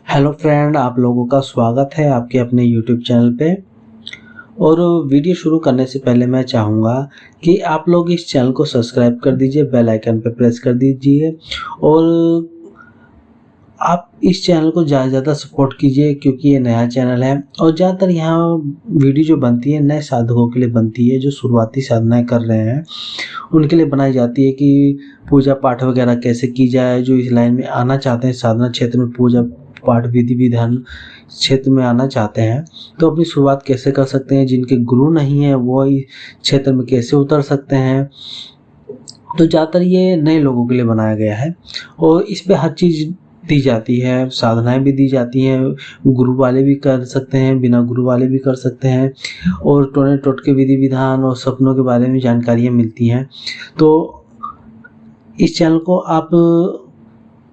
Hello friend, आप लोगों का स्वागत है आपके अपने यूट्यूब चैनल पे। और वीडियो शुरू करने से पहले मैं चाहूँगा कि आप लोग इस चैनल को सब्सक्राइब कर दीजिए, बेल आइकन पे प्रेस कर दीजिए और आप इस चैनल को ज़्यादा से ज़्यादा सपोर्ट कीजिए क्योंकि ये नया चैनल है और ज़्यादातर यहाँ वीडियो जो बनती है नए साधकों के लिए बनती है, जो शुरुआती साधनाएँ कर रहे हैं उनके लिए बनाई जाती है कि पूजा पाठ वगैरह कैसे की जाए। जो इस लाइन में आना चाहते हैं, साधना क्षेत्र में पूजा पाठ विधि विधान क्षेत्र में आना चाहते हैं, तो अपनी शुरुआत कैसे कर सकते हैं, जिनके गुरु नहीं है वो इस क्षेत्र में कैसे उतर सकते हैं। तो ज़्यादातर ये नए लोगों के लिए बनाया गया है और इस पे हर चीज़ दी जाती है, साधनाएं भी दी जाती हैं। गुरु वाले भी कर सकते हैं, बिना गुरु वाले भी कर सकते हैं और टोने टोटके विधि विधान और सपनों के बारे में जानकारियाँ मिलती हैं। तो इस चैनल को आप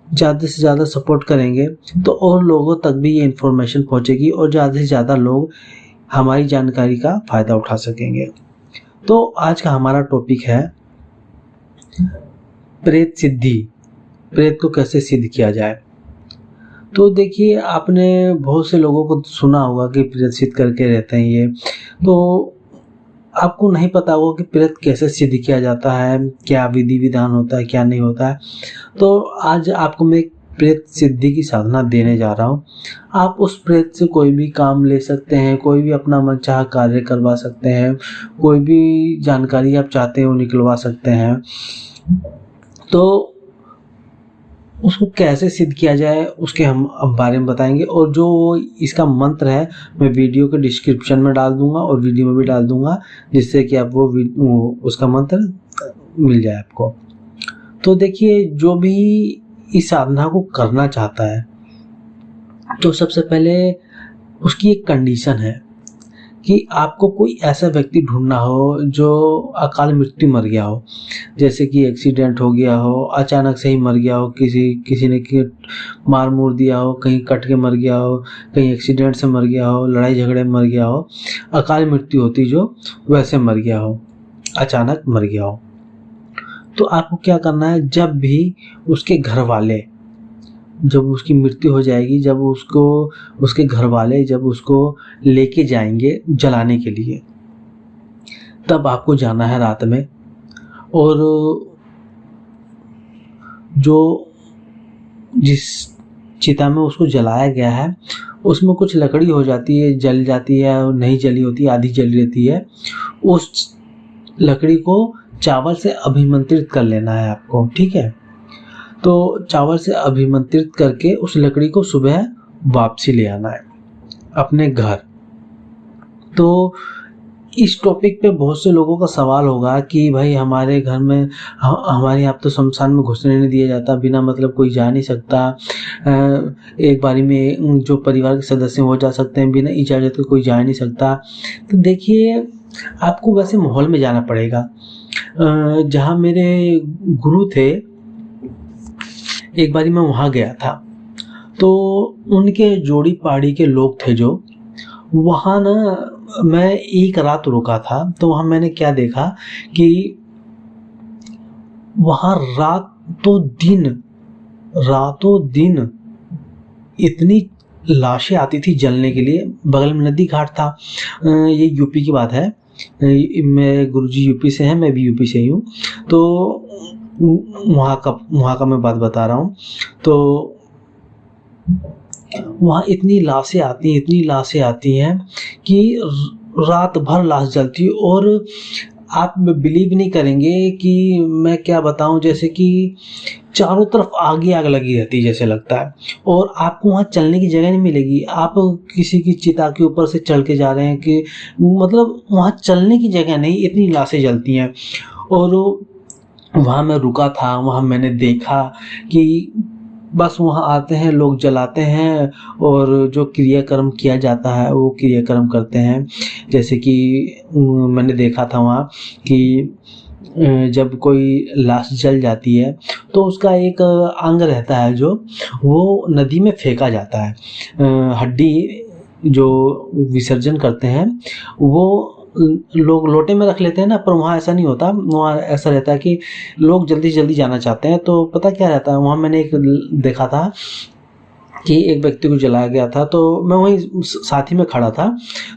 ज़्यादा से ज़्यादा सपोर्ट करेंगे तो और लोगों तक भी ये इन्फॉर्मेशन पहुंचेगी और ज़्यादा से ज़्यादा लोग हमारी जानकारी का फ़ायदा उठा सकेंगे। तो आज का हमारा टॉपिक है प्रेत सिद्धि। प्रेत को कैसे सिद्ध किया जाए। तो देखिए, आपने बहुत से लोगों को सुना होगा कि प्रेत सिद्ध करके रहते हैं ये, तो आपको नहीं पता होगा कि प्रेत कैसे सिद्ध किया जाता है, क्या विधि विधान होता है, क्या नहीं होता है। तो आज आपको मैं एक प्रेत सिद्धि की साधना देने जा रहा हूँ। आप उस प्रेत से कोई भी काम ले सकते हैं, कोई भी अपना मनचाहा कार्य करवा सकते हैं, कोई भी जानकारी आप चाहते हैं वो निकलवा सकते हैं। तो उसको कैसे सिद्ध किया जाए उसके हम अब बारे में बताएंगे और जो इसका मंत्र है मैं वीडियो के डिस्क्रिप्शन में डाल दूंगा और वीडियो में भी डाल दूंगा, जिससे कि आप वो उसका मंत्र मिल जाए आपको। तो देखिए, जो भी इस साधना को करना चाहता है तो सबसे पहले उसकी एक कंडीशन है कि आपको कोई ऐसा व्यक्ति ढूंढना हो जो अकाल मृत्यु मर गया हो, जैसे कि एक्सीडेंट हो गया हो, अचानक से ही मर गया हो, किसी ने मार मूर दिया हो, कहीं कट के मर गया हो, कहीं एक्सीडेंट से मर गया हो, लड़ाई झगड़े में मर गया हो, अकाल मृत्यु होती जो वैसे मर गया हो, अचानक मर गया हो। तो आपको क्या करना है, जब भी उसके घर वाले, जब उसकी मृत्यु हो जाएगी, जब उसको उसके घर वाले जब उसको लेके जाएंगे जलाने के लिए, तब आपको जाना है रात में। और जो जिस चिता में उसको जलाया गया है उसमें कुछ लकड़ी हो जाती है, जल जाती है और नहीं जली होती, आधी जली रहती है। उस लकड़ी को चावल से अभिमंत्रित कर लेना है आपको, ठीक है। तो चावल से अभिमंत्रित करके उस लकड़ी को सुबह वापसी ले आना है अपने घर। तो इस टॉपिक पे बहुत से लोगों का सवाल होगा कि भाई हमारे घर में हमारे यहाँ तो शमशान में घुसने नहीं दिया जाता, बिना मतलब कोई जा नहीं सकता, एक बारी में जो परिवार के सदस्य हो जा सकते हैं, बिना इजाज़त के कोई जा नहीं सकता। तो देखिए, आपको वैसे माहौल में जाना पड़ेगा। जहाँ मेरे गुरु थे, एक बारी मैं वहाँ गया था, तो उनके जोड़ी पहाड़ी के लोग थे जो वहाँ ना, मैं एक रात रुका था। तो वहाँ मैंने क्या देखा कि वहाँ रातों दिन इतनी लाशें आती थी जलने के लिए। बगल में नदी घाट था। ये यूपी की बात है, मेरे गुरुजी यूपी से हैं, मैं भी यूपी से ही हूँ। तो वहाँ का मैं बात बता रहा हूँ। तो वहाँ इतनी लाशें आती हैं कि रात भर लाश जलती है। और आप बिलीव नहीं करेंगे कि मैं क्या बताऊं, जैसे कि चारों तरफ आग लगी रहती है जैसे लगता है, और आपको वहाँ चलने की जगह नहीं मिलेगी। आप किसी की चिता के ऊपर से चल के जा रहे हैं कि मतलब वहाँ चलने की जगह नहीं, इतनी लाशें जलती हैं। और वहाँ मैं रुका था, वहाँ मैंने देखा कि बस वहाँ आते हैं लोग, जलाते हैं और जो क्रियाक्रम किया जाता है वो क्रियाक्रम करते हैं। जैसे कि मैंने देखा था वहाँ कि जब कोई लाश जल जाती है तो उसका एक अंग रहता है जो वो नदी में फेंका जाता है। हड्डी जो विसर्जन करते हैं वो लोग लोटे में रख लेते हैं ना, पर वहाँ ऐसा नहीं होता। वहाँ ऐसा रहता है कि लोग जल्दी से जल्दी जाना चाहते हैं, तो पता क्या रहता है, वहाँ मैंने एक देखा था कि एक व्यक्ति को जलाया गया था। तो मैं वहीं साथ ही में खड़ा था,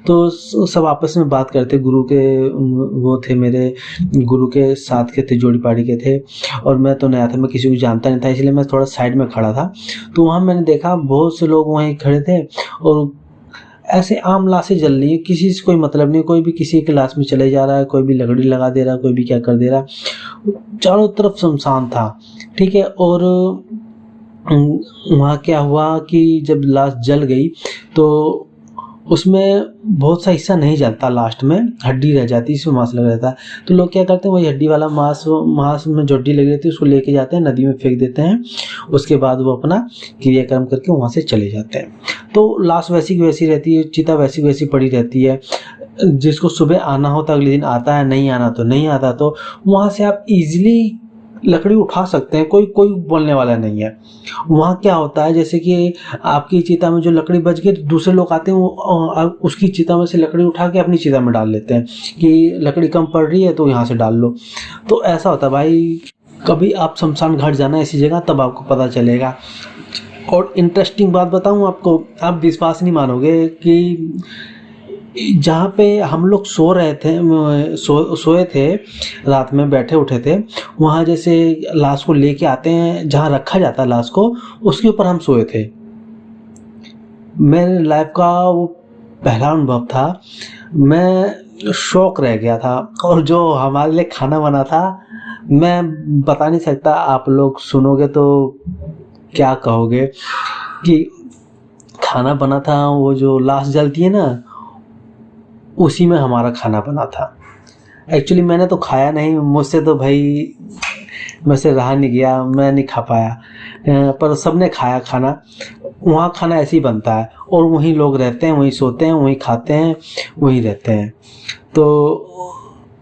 तो सब आपस में बात करते, गुरु के वो थे, मेरे गुरु के साथ के थे, जोड़ी पाड़ी के थे, और मैं तो नया था, मैं किसी को जानता नहीं था, इसलिए मैं थोड़ा साइड में खड़ा था। तो वहाँ मैंने देखा बहुत से लोग वहीं खड़े थे और ऐसे आम लाशें जल रही है, किसी से कोई मतलब नहीं, कोई भी किसी के लाश में चले जा रहा है, कोई भी लकड़ी लगा दे रहा है, कोई भी क्या कर दे रहा है, चारों तरफ सुनसान था। ठीक है, और वहाँ क्या हुआ कि जब लाश जल गई तो उसमें बहुत सा हिस्सा नहीं जलता, लास्ट में हड्डी रह जाती, इसमें मांस लग रहता है। तो लोग क्या करते हैं, वही हड्डी वाला मांस में जो हड्डी लगी रहती है उसको लेके जाते हैं, नदी में फेंक देते हैं, उसके बाद वो अपना क्रियाक्रम करके वहाँ से चले जाते हैं। तो लाश वैसी की वैसी रहती है, चिता वैसी की वैसी पड़ी रहती है। जिसको सुबह आना हो तो अगले दिन आता है, नहीं आना तो नहीं आता। तो वहाँ से आप इजीली लकड़ी उठा सकते हैं, कोई बोलने वाला नहीं है। वहाँ क्या होता है, जैसे कि आपकी चिता में जो लकड़ी बच गई, दूसरे लोग आते हैं, वो उसकी चिता में से लकड़ी उठा के अपनी चिता में डाल लेते हैं कि लकड़ी कम पड़ रही है तो यहाँ से डाल लो। तो ऐसा होता है भाई, कभी आप शमशान घाट जाना ऐसी जगह, तब आपको पता चलेगा। और इंटरेस्टिंग बात बताऊँ आपको, आप विश्वास नहीं मानोगे कि जहाँ पे हम लोग सो रहे थे, सोए थे, रात में बैठे उठे थे, वहाँ जैसे लाश को लेके आते हैं, जहाँ रखा जाता है लाश को, उसके ऊपर हम सोए थे। मेरे लाइफ का वो पहला अनुभव था, मैं शौक रह गया था। और जो हमारे लिए खाना बना था, मैं बता नहीं सकता, आप लोग सुनोगे तो क्या कहोगे कि खाना बना था, वो जो लाश जलती है ना, उसी में हमारा खाना बना था। एक्चुअली मैंने तो खाया नहीं, मुझसे तो भाई मुझसे रहा नहीं गया, मैं नहीं खा पाया, पर सबने खाया खाना। वहाँ खाना ऐसे ही बनता है, और वहीं लोग रहते हैं, वहीं सोते हैं, वहीं खाते हैं, वहीं रहते हैं। तो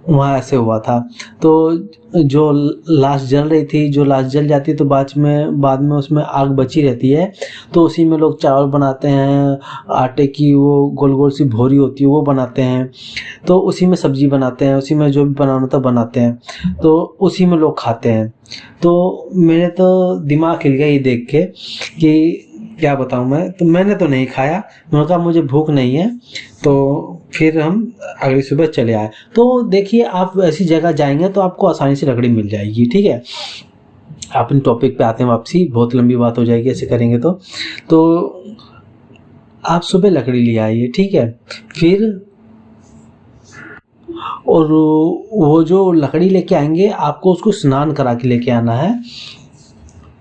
वहाँ ऐसे हुआ था। तो जो लाश जल रही थी, जो लाश जल जाती है तो बाद में उसमें आग बची रहती है, तो उसी में लोग चावल बनाते हैं, आटे की वो गोल गोल सी भोरी होती है वो बनाते हैं, तो उसी में सब्जी बनाते हैं, उसी में जो भी बनाना होता बनाते हैं, तो उसी में लोग खाते हैं। तो मेरे तो दिमाग हिल गया ये देख के कि क्या बताऊँ मैं, तो मैंने तो नहीं खाया, मैंने कहा मुझे भूख नहीं है। तो फिर हम अगली सुबह चले आए। तो देखिए, आप ऐसी जगह जाएंगे तो आपको आसानी से लकड़ी मिल जाएगी। ठीक है, अपने टॉपिक पे आते हैं वापसी, बहुत लंबी बात हो जाएगी ऐसे करेंगे तो आप सुबह लकड़ी ले आइए। ठीक है, फिर और वो जो लकड़ी लेके आएंगे, आपको उसको स्नान करा के लेके आना है,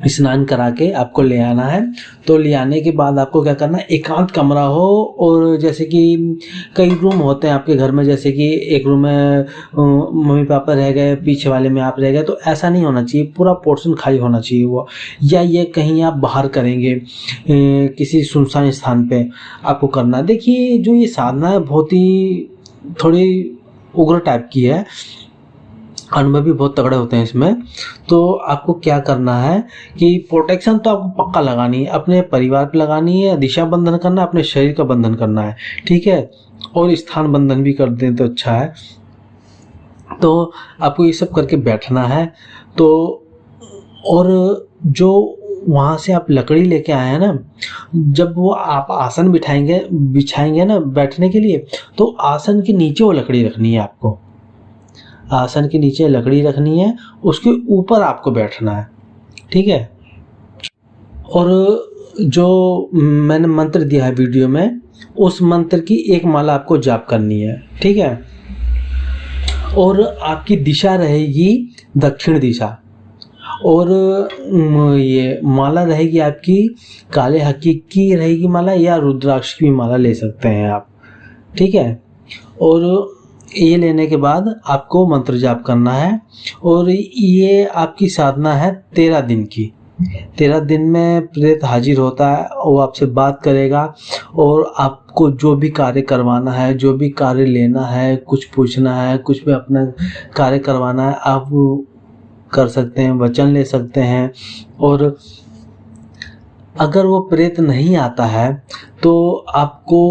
स्नान करा के आपको ले आना है। तो ले आने के बाद आपको क्या करना है, एकांत कमरा हो, और जैसे कि कई रूम होते हैं आपके घर में, जैसे कि एक रूम में मम्मी पापा रह गए, पीछे वाले में आप रह गए, तो ऐसा नहीं होना चाहिए, पूरा पोर्शन खाली होना चाहिए वो। या ये कहीं आप बाहर करेंगे, किसी सुनसान स्थान पे आपको करना। देखिए, जो ये साधना है बहुत ही थोड़ी उग्र टाइप की है, अनुभव भी बहुत तगड़े होते हैं इसमें। तो आपको क्या करना है कि प्रोटेक्शन तो आपको पक्का लगानी है, अपने परिवार पे लगानी है, दिशा बंधन करना है, अपने शरीर का बंधन करना है। ठीक है, और स्थान बंधन भी कर दें तो अच्छा है। तो आपको ये सब करके बैठना है। तो और जो वहाँ से आप लकड़ी लेके आए हैं ना, जब वो आप आसन बिछाएंगे ना बैठने के लिए, तो आसन के नीचे वो लकड़ी रखनी है आपको, आसन के नीचे लकड़ी रखनी है, उसके ऊपर आपको बैठना है। ठीक है, और जो मैंने मंत्र दिया है वीडियो में, उस मंत्र की एक माला आपको जाप करनी है। ठीक है, और आपकी दिशा रहेगी दक्षिण दिशा, और ये माला रहेगी आपकी काले हकीक की रहेगी माला, या रुद्राक्ष की माला ले सकते हैं आप। ठीक है, और ये लेने के बाद आपको मंत्र जाप करना है। और ये आपकी साधना है 13 दिन की। 13 दिन में प्रेत हाजिर होता है, वो आपसे बात करेगा, और आपको जो भी कार्य करवाना है, जो भी कार्य लेना है, कुछ पूछना है, कुछ भी अपना कार्य करवाना है, आप कर सकते हैं, वचन ले सकते हैं। और अगर वो प्रेत नहीं आता है तो आपको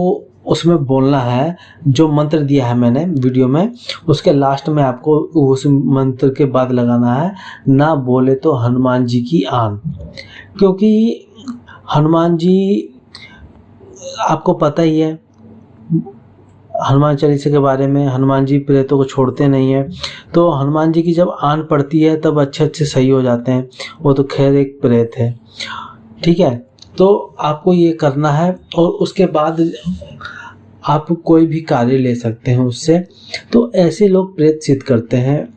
उसमें बोलना है, जो मंत्र दिया है मैंने वीडियो में, उसके लास्ट में आपको उस मंत्र के बाद लगाना है, ना बोले तो हनुमान जी की आन। क्योंकि हनुमान जी आपको पता ही है हनुमान चालीसा के बारे में, हनुमान जी प्रेतों को छोड़ते नहीं हैं। तो हनुमान जी की जब आन पड़ती है तब अच्छे सही हो जाते हैं। वो तो खैर एक प्रेत है, ठीक है। तो आपको ये करना है और उसके बाद आप कोई भी कार्य ले सकते हैं उससे। तो ऐसे लोग प्रेत सिद्ध करते हैं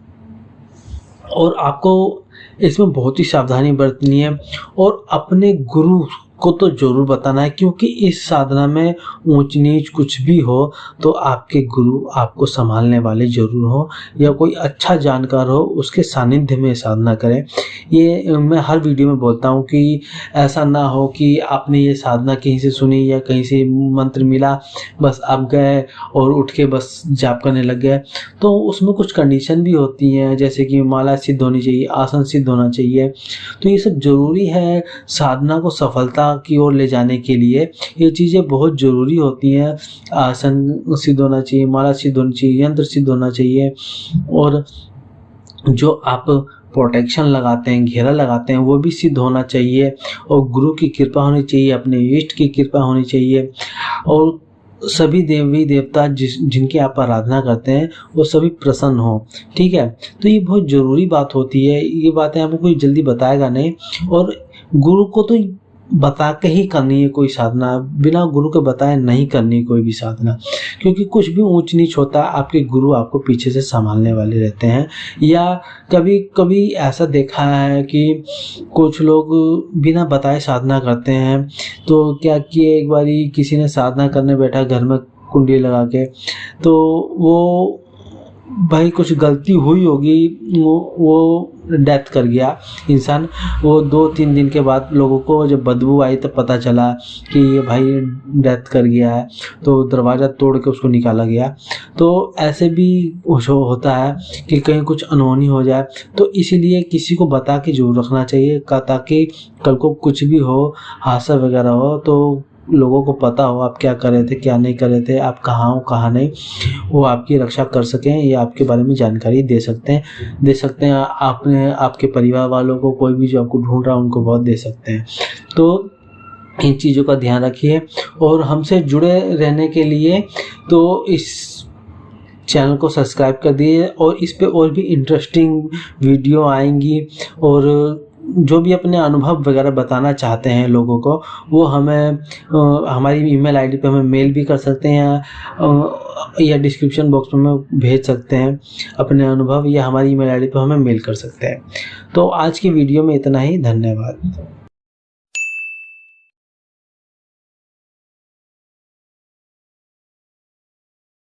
और आपको इसमें बहुत ही सावधानी बरतनी है और अपने गुरु को तो जरूर बताना है, क्योंकि इस साधना में ऊंच नीच कुछ भी हो तो आपके गुरु आपको संभालने वाले जरूर हो या कोई अच्छा जानकार हो, उसके सानिध्य में साधना करें। ये मैं हर वीडियो में बोलता हूँ कि ऐसा ना हो कि आपने ये साधना कहीं से सुनी या कहीं से मंत्र मिला, बस आप गए और उठ के बस जाप करने लग गए। तो उसमें कुछ कंडीशन भी होती हैं, जैसे कि माला सिद्ध होनी चाहिए, आसन सिद्ध होना चाहिए। तो ये सब जरूरी है साधना को सफलता की ओर ले जाने के लिए। ये चीज़ें बहुत ज़रूरी होती हैं। आसन सिद्ध होना चाहिए, माला सिद्ध होनी चाहिए, यंत्र सिद्ध होना चाहिए और जो आप प्रोटेक्शन लगाते हैं, घेरा लगाते हैं, वो भी सिद्ध होना चाहिए और गुरु की कृपा होनी चाहिए, अपने इष्ट की कृपा होनी चाहिए और सभी देवी देवता जिनकी आप आराधना करते हैं वो सभी प्रसन्न हो, ठीक है। तो ये बहुत ज़रूरी बात होती है। ये बातें आपको कोई जल्दी बताएगा नहीं और गुरु को तो बता के ही करनी है कोई साधना, बिना गुरु के बताए नहीं करनी कोई भी साधना, क्योंकि कुछ भी ऊंच नीच होता है आपके गुरु आपको पीछे से संभालने वाले रहते हैं। या कभी कभी ऐसा देखा है कि कुछ लोग बिना बताए साधना करते हैं। तो क्या किए, एक बारी किसी ने साधना करने बैठा घर में कुंडी लगा के, तो वो भाई कुछ गलती हुई होगी, वो डेथ कर गया इंसान। वो 2-3 दिन के बाद लोगों को जब बदबू आई तब पता चला कि ये भाई डेथ कर गया है, तो दरवाज़ा तोड़ के उसको निकाला गया। तो ऐसे भी होता है कि कहीं कुछ अनहोनी हो जाए, तो इसीलिए किसी को बता के जरूर रखना चाहिए ताकि कल को कुछ भी हो, हादसा वगैरह हो, तो लोगों को पता हो आप क्या कर रहे थे, क्या नहीं कर रहे थे, आप कहाँ हो कहाँ नहीं, वो आपकी रक्षा कर सकें या आपके बारे में जानकारी दे सकते हैं। आपने आपके परिवार वालों को, कोई भी जो आपको ढूंढ रहा है उनको बहुत दे सकते हैं। तो इन चीज़ों का ध्यान रखिए और हमसे जुड़े रहने के लिए तो इस चैनल को सब्सक्राइब कर दिए और इस पे और भी इंटरेस्टिंग वीडियो आएंगी और जो भी अपने अनुभव वगैरह बताना चाहते हैं लोगों को, वो हमें हमारी ईमेल आईडी पे हमें मेल भी कर सकते हैं या डिस्क्रिप्शन बॉक्स में भेज सकते हैं अपने अनुभव, या हमारी ईमेल आईडी पे हमें मेल कर सकते हैं। तो आज की वीडियो में इतना ही, धन्यवाद।